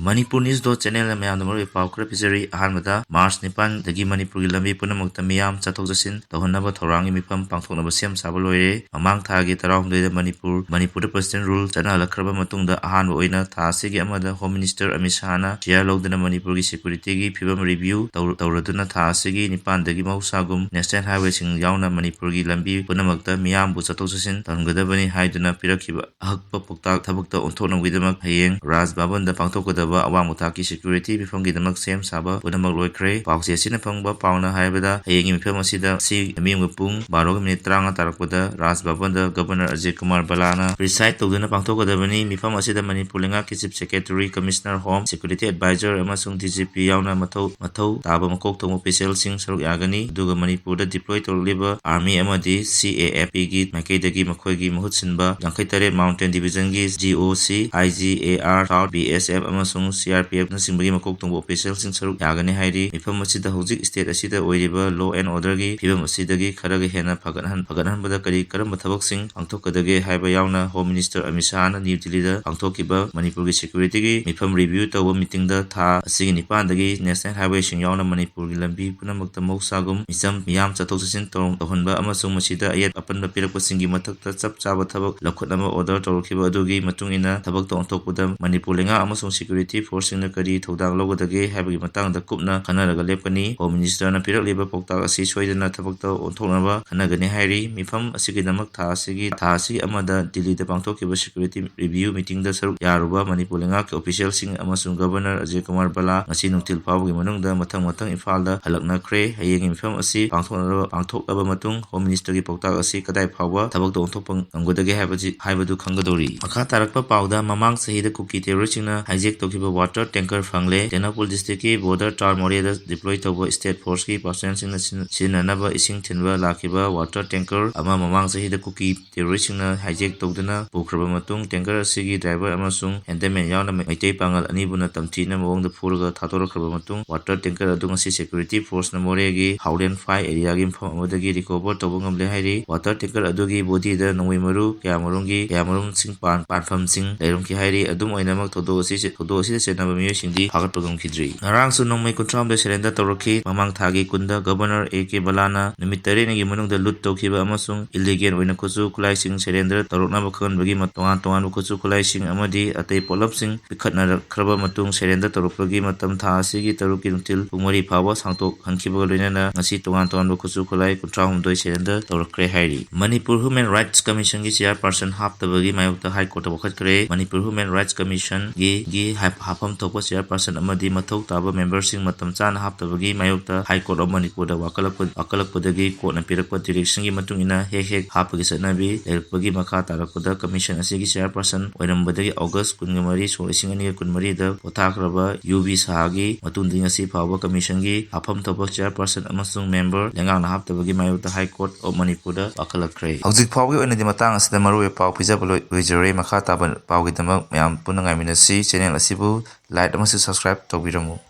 Manipur News channel mayam namar pau khara pizari ahanbada March 9 dagi Manipur gi lambi punamakta miyam chathok jasin tawhannaba thorangi mifam pangthoknaba sem saba loire mamang thagi 12 da Manipur president rule chana halakraba matungda ahanba oina tha asigi amada Home Minister Amit Shah na chair lawdana Manipur gi security gi phibam review tawraduna tha asigi 9 dagi mausagum national highway sing yauna Manipur gi lambi punamakta miyam bu chathok jasin tanggadabani haiduna pirakhiba ahakpa poktak thabakta onthoknamgidamak hayeng Raj Bhawan da pangthokada awang muthaki security mifam gi damak sem saba punamak loikre pause sina phangba pauna haibada hayeng mifam asida si miyam pung 12:30 tarakpada Raj Bhawan da Governor Ajay Kumar Balana preside tawduna pangthokadabani mifam asida Manipur lenga ki chief secretary commissioner home security advisor amasung DGP yauna mathau taba makok thong official sing saruk yagani duga Manipur da deploy tawliba army amadi CAF gi maikaidagi makhoi gi mahut sinba 53 mountain division gi GOC IGAR South BSF amasung CRPF na singbagi makok tongbo official sing saruk yagani hairi mifam asida hojik state asida oiriba law and order gi phibam asidagi kharaga hena phaganhan bada kari karam thabak sing pangthokadage haiba yauna Home Minister Amit Shah na New Delhi da pangthokiba Manipur gi security gi mifam review tawba meeting da tha asigi 9 dagi national highway sing yauna Manipur gi lambi punamakta mausagum misam miyam chathok jasin tawhanba amasung masida ayat apanba pirakpa singi mathakta chap chaba thabak lakhotnama order tawrkhiba adugi matungina thabak onthokpada Manipur lenga amasung security force na kari thodang logadage habagi matang da kupna khanaraga lepani Home Minister na pirak leba poktak asi soidana thabakta onthoknaba khanagani hairi mifam asigi damak tha asigi amada Delhi da pangthokiba security review meeting da saruk yaruba Manipur lenga ke official sing amasung Governor Ajay Kumar Bala ngasi nungtil pawgi manungda matang Imphal da halakna kre hayeng mifam asi pangthoklaba matung Home Minister gi poktak asi kadai phawa thabakta onthokpang amgodage haibadu khangadori makha tarakpa pawda mamang sahida kuki terrorist na hijeck water tanker fangle Tenapur district ki border town moria deploy tawba state force ki personnel sing sinanaba ising thinba lakiba water tanker ama mamang sahi da kuki terrorist na hijack tawdana pokraba matung tanker asigi driver amasung handyman yauna maitai pangal ani buna tamthina mawong da phurga thatorakraba matung water tanker adung asi security force na moria gi Howden 5 area gi pham amadagi recover tawba ngamle hairi water tanker adugi body da nongmei maru kyamarung sing panfam sing leirum ki hairi adum oinamak thodo asi senaba miyo singdi hagatpagam khidri narang su nongmei kuntram da serender tawraki mamang thagi kunda Governor AK Balana numit 3 nagi manung da lut tawkhiba amasung illegal oina kuchu kulai sing serender tawrokna bakhan bagi tongan kuchu kulai sing amadi atei polap sing pikhatna khraba matung serender tawrokpagi matam tha asigi taruki nungtil pungmari phawa sangtok hankhiba loinana ngasi tongan kuchu kulai kuntra humdoi serender tawrakre hairi Manipur Human Rights Commission gi chairperson haptabagi mayokta high court wakhat kre Manipur Human Rights Commission gi hafam thokpa chairperson amadi mathau taba member sing matam chana haptabagi mayokta high court of Manipur da wakalakpadagi court na pirakpa direction gi matung ina hek hapagi sanabi lerakpagi makha tarakpada commission asigi chairperson oirambadagi August 13 2023 da pothakraba UB Sahagi matung dingasi phawa commission gi hafam thokpa chairperson amasung member lengang na haptabagi mayokta high court of Manipur da wakalakre hojik phawgi oinadi matang asida maruwe paw pijabalo wijare makha taba pawgi damak mayam punangai minasi channel asibu like and subscribe to Biramu.